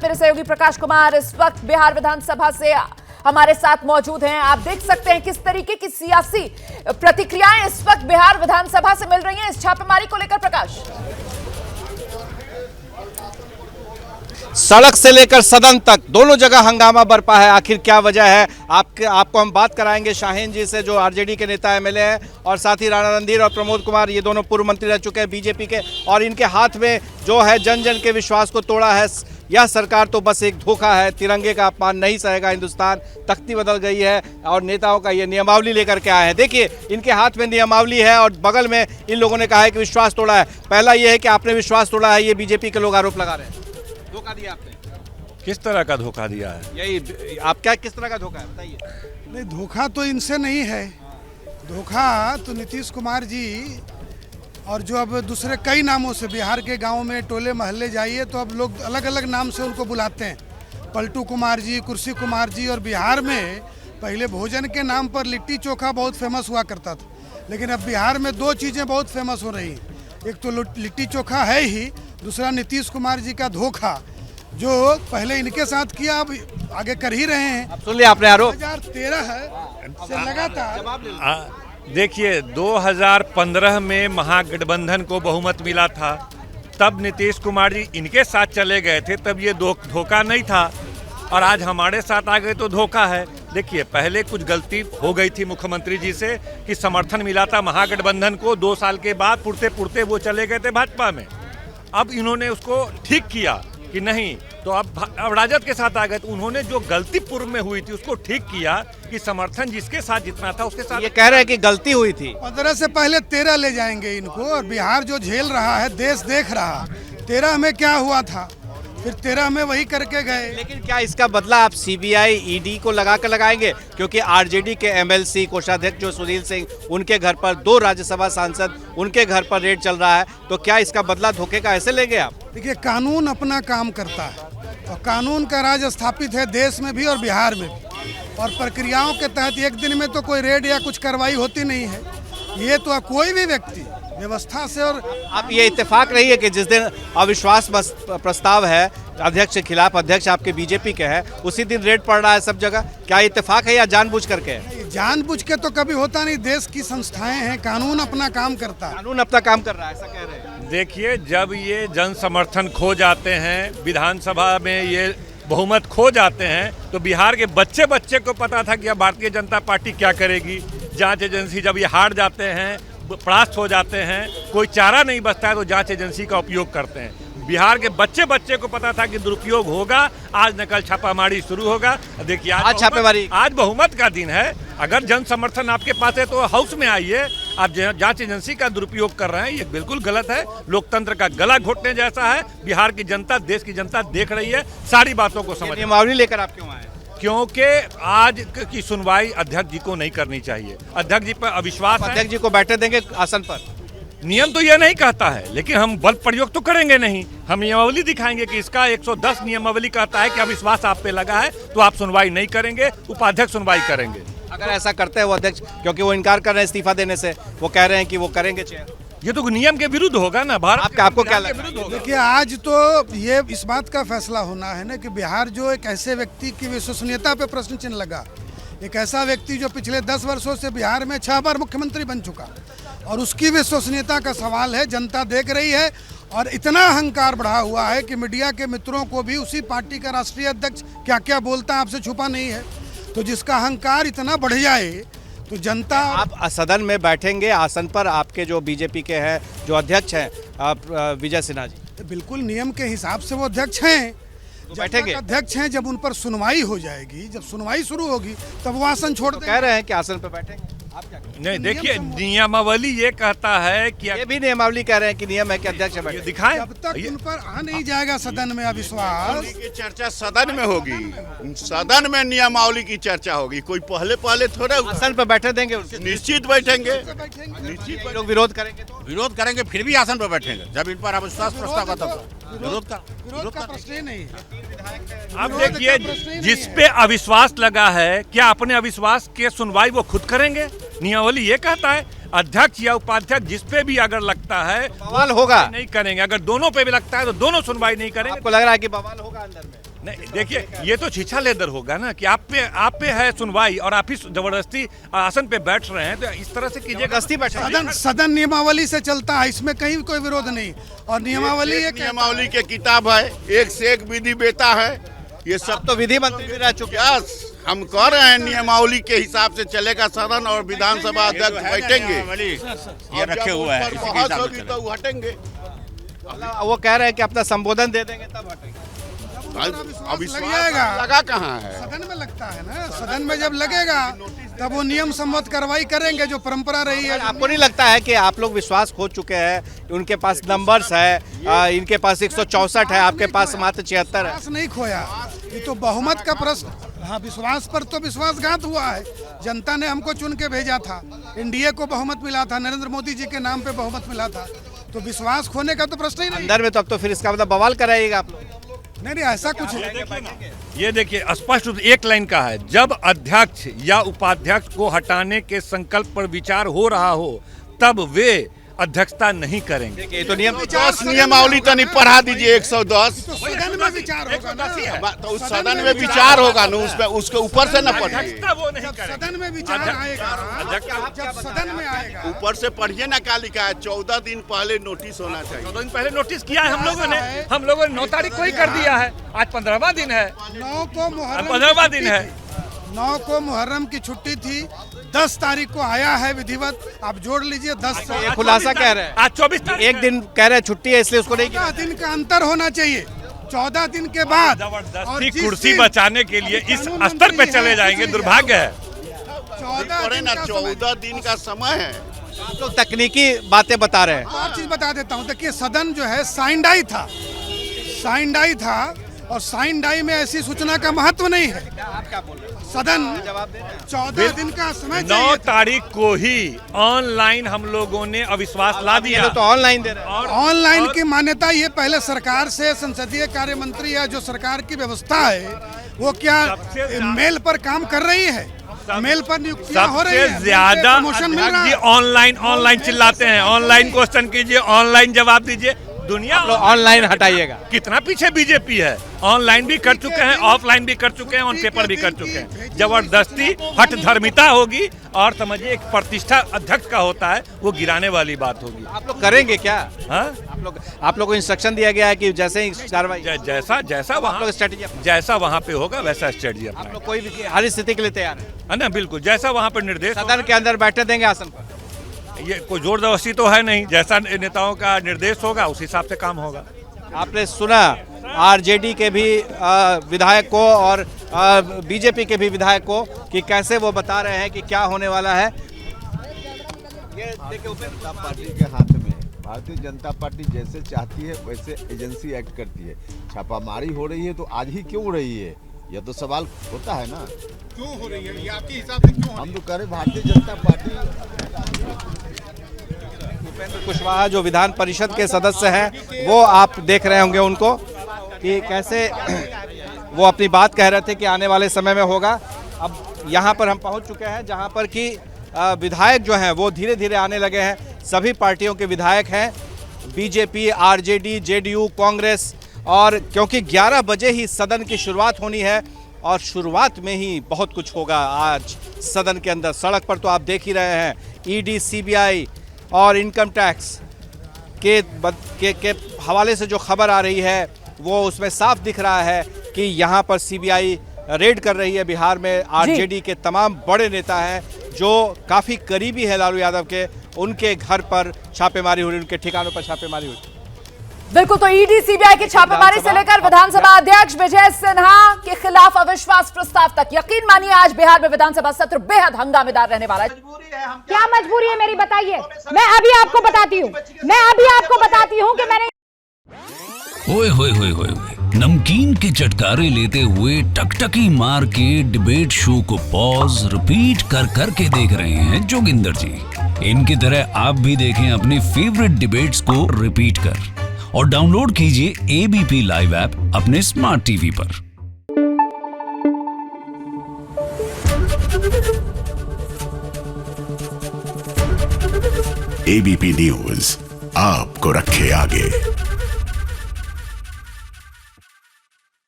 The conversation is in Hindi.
मेरे सहयोगी प्रकाश कुमार इस वक्त बिहार विधानसभा से हमारे साथ मौजूद हैं। आप देख सकते हैं किस तरीके की सियासी प्रतिक्रियाएं इस वक्त बिहार विधानसभा से मिल रही हैं इस छापेमारी को लेकर। प्रकाश, सड़क से लेकर सदन तक दोनों जगह हंगामा बरपा है। आखिर क्या वजह है, आपको हम बात कराएंगे शाहीन जी से, जो आरजेडी के नेता एमएलए हैं, और साथ ही राणा रणधीर और प्रमोद कुमार, ये दोनों पूर्व मंत्री रह चुके हैं बीजेपी के, और इनके हाथ में जो है जन जन के विश्वास को तोड़ा है। यह सरकार तो बस एक धोखा है, तिरंगे का अपमान नहीं सहेगा हिंदुस्तान, तख्ती बदल गई है और नेताओं का ये नियमावली लेकर के आए हैं। देखिए इनके हाथ में नियमावली है और बगल में इन लोगों ने कहा है कि विश्वास तोड़ा है। पहला ये है कि आपने विश्वास तोड़ा है, ये बीजेपी के लोग आरोप लगा रहे हैं। धोखा दिया आपने। किस तरह का धोखा दिया है? यही आप क्या किस तरह का धोखा है बताइए। नहीं, धोखा तो इनसे नहीं है। धोखा तो नीतीश कुमार जी और जो अब दूसरे कई नामों से बिहार के गांव में टोले महल्ले जाइए तो अब लोग अलग अलग नाम से उनको बुलाते हैं। पलटू कुमार जी, कुर्सी कुमार जी। और बिहार में पहले भोजन के नाम पर लिट्टी चोखा बहुत फेमस हुआ करता था, लेकिन अब बिहार में दो चीज़ें बहुत फेमस हो रही हैं। एक तो लिट्टी चोखा है ही, दूसरा नीतीश कुमार जी का धोखा, जो पहले इनके साथ किया अब आगे कर ही रहे हैं। अब सुन लिया आपने आरोप। 2013 से लगातार देखिए 2015 में महागठबंधन को बहुमत मिला था, तब नीतीश कुमार जी इनके साथ चले गए थे, तब ये धोखा नहीं था, और आज हमारे साथ आ गए तो धोखा है। देखिए पहले कुछ गलती हो गई थी मुख्यमंत्री जी से कि समर्थन मिला था महागठबंधन को, 2 साल के बाद पुरते पुरते वो चले गए थे भाजपा में। अब इन्होंने उसको ठीक किया कि नहीं, तो अब राजद के साथ आ गए, तो उन्होंने जो गलती पूर्व में हुई थी उसको ठीक किया कि समर्थन जिसके साथ जितना था उसके साथ। ये कह रहे हैं कि गलती हुई थी। 15 से पहले 13 ले जाएंगे इनको, और बिहार जो झेल रहा है देश देख रहा। 13 में क्या हुआ था, फिर 13 में वही करके गए। लेकिन क्या इसका बदला आप सीबीआई ईडी को लगा कर लगाएंगे? क्योंकि आरजेडी के एमएलसी कोषाध्यक्ष जो सुनील सिंह, उनके घर पर 2 राज्यसभा सांसद, उनके घर पर रेड चल रहा है, तो क्या इसका बदला धोखे का ऐसे लेंगे आप? देखिए कानून अपना काम करता है और कानून का राज स्थापित है देश में भी और बिहार में भी, और प्रक्रियाओं के तहत एक दिन में तो कोई रेड या कुछ कार्रवाई होती नहीं है। ये तो कोई भी व्यक्ति व्यवस्था से, और आप ये इत्तेफाक नहीं है कि जिस दिन अविश्वास प्रस्ताव है अध्यक्ष के खिलाफ, अध्यक्ष आपके बीजेपी के हैं, उसी दिन रेड पड़ रहा है सब जगह? क्या इत्तेफाक है या जानबूझ करके? जानबूझ के तो कभी होता नहीं, देश की संस्थाएं हैं, कानून अपना काम करता है। कानून अपना काम कर रहा है, ऐसा कह रहे हैं। देखिए जब ये जन समर्थन खो जाते हैं, विधानसभा में ये बहुमत खो जाते हैं, तो बिहार के बच्चे बच्चे को पता था कि अब भारतीय जनता पार्टी क्या करेगी। जांच एजेंसी जब ये हार जाते हैं, परास्त हो जाते हैं, कोई चारा नहीं बचता है, तो जांच एजेंसी का उपयोग करते हैं। बिहार के बच्चे बच्चे को पता था कि दुरुपयोग होगा, आज न कल छापामारी शुरू होगा। देखिए आज छापेमारी, आज बहुमत का दिन है। अगर जन समर्थन आपके पास है तो हाउस में आइए। आप जांच एजेंसी का दुरुपयोग कर रहे हैं, ये बिल्कुल गलत है, लोकतंत्र का गला घोटने जैसा है। बिहार की जनता, देश की जनता देख रही है, सारी बातों को समझ। नियमावली लेकर आप क्यों आए? क्योंकि आज की सुनवाई अध्यक्ष जी को नहीं करनी चाहिए। अध्यक्ष जी पर अविश्वास है। अध्यक्ष जी को बैठे देंगे आसन पर? नियम तो यह नहीं कहता है, लेकिन हम बल प्रयोग तो करेंगे नहीं। हम नियमावली दिखाएंगे कि इसका 110 नियमावली कहता है कि अविश्वास आप पे लगा है तो आप सुनवाई नहीं करेंगे, उपाध्यक्ष सुनवाई करेंगे। अगर ऐसा करते हैं वो अध्यक्ष, क्योंकि वो इनकार कर रहे हैं इस्तीफा देने से, वो कह रहे हैं कि वो करेंगे चेयर, ये तो नियम के विरुद्ध होगा ना। भारत आपको क्या लगता है? देखिए आज तो ये इस बात का फैसला होना है ना कि बिहार जो एक ऐसे व्यक्ति की विश्वसनीयता पे प्रश्न चिन्ह लगा, एक ऐसा व्यक्ति जो पिछले 10 वर्षों से बिहार में 6 बार मुख्यमंत्री बन चुका, और उसकी विश्वसनीयता का सवाल है। जनता देख रही है, और इतना अहंकार बढ़ा हुआ है कि मीडिया के मित्रों को भी उसी पार्टी का राष्ट्रीय अध्यक्ष क्या क्या बोलता है आपसे छुपा नहीं है। तो जिसका अहंकार इतना बढ़ जाए तो जनता। आप सदन में बैठेंगे आसन पर, आपके जो बीजेपी के हैं जो अध्यक्ष हैं विजय सिन्हा जी, बिल्कुल नियम के हिसाब से वो अध्यक्ष हैं, तो बैठेंगे। अध्यक्ष हैं, जब उन पर सुनवाई हो जाएगी, जब सुनवाई शुरू होगी तब वो आसन छोड़ देंगे। कह रहे हैं कि आसन पर बैठेंगे, आप क्या कहेंगे? नहीं, देखिए नियमावली ये कहता है कि ये भी नियमावली कह रहे हैं कि नियम है कि अध्यक्ष बैठे। दिखाएं। जब तक उन पर आ नहीं जाएगा सदन में अविश्वास की चर्चा सदन में होगी, सदन में नियमावली की चर्चा होगी। कोई पहले थोड़ा आसन पर बैठे देंगे उनको? निश्चित बैठेंगे, निश्चित लोग विरोध करेंगे तो विरोध करेंगे, फिर भी आसन पर बैठेंगे। जब इन पर अविश्वास प्रस्ताव आता है विरोध का प्रश्न ही नहीं है। अब देखिए जिस पे अविश्वास लगा है, क्या अपने अविश्वास के सुनवाई वो खुद करेंगे? नियमावली ये कहता है अध्यक्ष या उपाध्यक्ष जिस पे भी अगर लगता है बवाल होगा, नहीं करेंगे। अगर दोनों पे भी लगता है तो दोनों सुनवाई नहीं करेंगे। आपको लग रहा है कि बवाल होगा अंदर में? नहीं देखिए, ये तो छीछा लेदर होगा ना कि आप पे है सुनवाई और आप ही जबरदस्ती आसन पे बैठ रहे हैं, तो इस तरह से कीजिए। जबरदस्ती बैठे सदन नियमावली से चलता है, इसमें कहीं कोई विरोध नहीं। और नियमावली एक नियमावली की किताब है, एक से एक विधि बेता है। ये सब तो विधि मंत्री भी रह चुके हैं। हम कह रहे हैं नियमावली के हिसाब से चलेगा सदन और विधानसभा अध्यक्ष बैठेंगे। ये रखे हुए हैं, इसी के हिसाब से तो हटेंगे। वो कह रहे हैं कि अपना संबोधन दे देंगे तब हटेंगे। अविश्वास लग जाएगा। लगा कहाँ है? सदन में लगता है ना, सदन में जब लगेगा तब वो नियम सम्मत कार्रवाई करेंगे, जो परंपरा रही है। आपको नहीं लगता है कि आप लोग विश्वास खो चुके हैं? उनके पास नंबर्स है, इनके पास 164 है, आपके पास मात्र 76 है। विश्वास नहीं खोया, ये तो बहुमत का प्रश्न। हाँ, विश्वास पर तो विश्वासघात हुआ है। जनता ने हमको चुन के भेजा था, एनडीए को बहुमत मिला था, नरेंद्र मोदी जी के नाम पे बहुमत मिला था, तो विश्वास खोने का तो प्रश्न ही नहीं। अंदर में तो अब तो फिर इसका मतलब बवाल कराइएगा आप लोग। नहीं, ऐसा कुछ ये देखिए, स्पष्ट रूप से एक लाइन का है, जब अध्यक्ष या उपाध्यक्ष को हटाने के संकल्प पर विचार हो रहा हो तब वे अध्यक्षता नहीं करेंगे। ये तो नियम 10 नियमावली तो नहीं पढ़ा दीजिए। 110 तो सदन में विचार होगा ना, तो उस सदन में विचार होगा ना, उसमें उसके ऊपर से न पढ़िए। अध्यक्षता वो नहीं जब करेंगे। सदन में विचार आएगा, जब सदन में आएगा, ऊपर से पढ़िए ना क्या लिखा है। 14 दिन पहले नोटिस होना चाहिए। 14 दिन पहले नोटिस किया है हम लोगों ने 9 तारीख को ही कर दिया है। आज 15वां दिन है, 9 को मुहर्रम 15वां दिन है। 9 को मुहर्रम की छुट्टी थी, 10 तारीख को आया है विधिवत। आप जोड़ लीजिए 10 से। ये खुलासा कह रहे हैं। आज 24 तारीख एक दिन कह रहे हैं छुट्टी है, इसलिए उसको नहीं किया। 14 दिन का अंतर होना चाहिए। 14 दिन के बाद और जबरदस्ती जिस कुर्सी दिन बचाने के लिए इस कानून स्तर पे मंत्री चले हैं, जाएंगे, उसी दुर्भाग्य है। 14 पढ़े दिन ना, का समय। 14 दिन का समय है। आप लोग तकनीकी बातें बता रहे हैं। और चीज बता देता हूँ, देखिए सदन जो है साइंडाई था, साइंडाई था, और साइंडाई में ऐसी सूचना का महत्व नहीं है। सदन 14 दिन का समय 9 चाहिए था। तारीख को ही ऑनलाइन हम लोगों ने अविश्वास ला दिया। तो ऑनलाइन दे रहे हैं। और ऑनलाइन की मान्यता ये पहले सरकार से, संसदीय कार्य मंत्री या जो सरकार की व्यवस्था है वो क्या सबसे ज्यादा- मेल पर काम कर रही है, मेल पर नियुक्तियां हो रही है, सबसे ज्यादा प्रमोशन मिल रहा जी है। ऑनलाइन चिल्लाते हैं, ऑनलाइन क्वेश्चन कीजिए, ऑनलाइन जवाब दीजिए। दुनिया आप लोग ऑनलाइन हटाइएगा। कितना पीछे बीजेपी है। ऑनलाइन भी कर चुके हैं, ऑफलाइन भी कर चुके हैं, ऑन पेपर भी कर चुके हैं। जबरदस्ती हठ धर्मिता होगी और समझिए एक प्रतिष्ठा अध्यक्ष का होता है, वो गिराने वाली बात होगी। आप लोग करेंगे क्या? हाँ? आप लोग को इंस्ट्रक्शन दिया गया है कि जैसे ही कार्रवाई जैसा आप वहाँ लोग स्ट्रेटेजी जैसा वहाँ पे होगा वैसा स्ट्रेटजी आप अपना लोग कोई भी हर स्थिति के लिए तैयार है ना। बिल्कुल जैसा वहाँ पर निर्देश सदन के अंदर बैठे देंगे आसन पर। ये कोई जोर जबरदस्ती तो है नहीं, जैसा नेताओं का निर्देश होगा उस हिसाब से काम होगा। आपने सुना आरजेडी के भी विधायक को और बीजेपी के भी विधायक को कि कैसे वो बता रहे हैं कि क्या होने वाला है। ये देखिए, जनता पार्टी के हाथ में, भारतीय जनता पार्टी जैसे चाहती है वैसे एजेंसी एक्ट करती है। छापामारी हो रही है तो आज ही क्यों हो रही है, यह तो सवाल होता है ना। क्यों हो रही है ये आपके हिसाब से क्यों? हम तो कह रहे भारतीय जनता पार्टी। उपेंद्र कुशवाहा जो विधान परिषद के सदस्य हैं वो आप देख रहे होंगे उनको कि कैसे वो अपनी बात कह रहे थे कि आने वाले समय में होगा। अब यहाँ पर हम पहुँच चुके हैं जहाँ पर कि विधायक जो हैं वो धीरे धीरे आने लगे हैं। सभी पार्टियों के विधायक हैं, बीजेपी, आरजेडी, जेडीयू, कांग्रेस। और क्योंकि 11 बजे ही सदन की शुरुआत होनी है और शुरुआत में ही बहुत कुछ होगा आज सदन के अंदर। सड़क पर तो आप देख ही रहे हैं, ईडी, सीबीआई और इनकम टैक्स के हवाले से जो खबर आ रही है वो उसमें साफ दिख रहा है कि यहाँ पर सीबीआई रेड कर रही है बिहार में। आरजेडी के तमाम बड़े नेता हैं जो काफ़ी करीबी है लालू यादव के, उनके घर पर छापेमारी हो रही, उनके ठिकानों पर छापेमारी हो रही। बिल्कुल, तो ईडी सीबीआई की छापेमारी से लेकर विधानसभा अध्यक्ष विजय सिन्हा के खिलाफ अविश्वास प्रस्ताव तक, यकीन मानिए आज बिहार में विधानसभा सत्र बेहद हंगामेदार रहने वाला है। क्या मजबूरी है मेरी, बताइए। मैं अभी आपको बताती हूँ कि मैंने ओए होए होए होए नमकीन के चटकारे लेते हुए टकटकी मार के डिबेट शो को पॉज रिपीट कर करके देख रहे हैं जोगिंदर जी। इनकी तरह आप भी देखें अपनी फेवरेट डिबेट्स को रिपीट कर और डाउनलोड कीजिए एबीपी लाइव ऐप अपने स्मार्ट टीवी पर। एबीपी न्यूज आपको रखे आगे।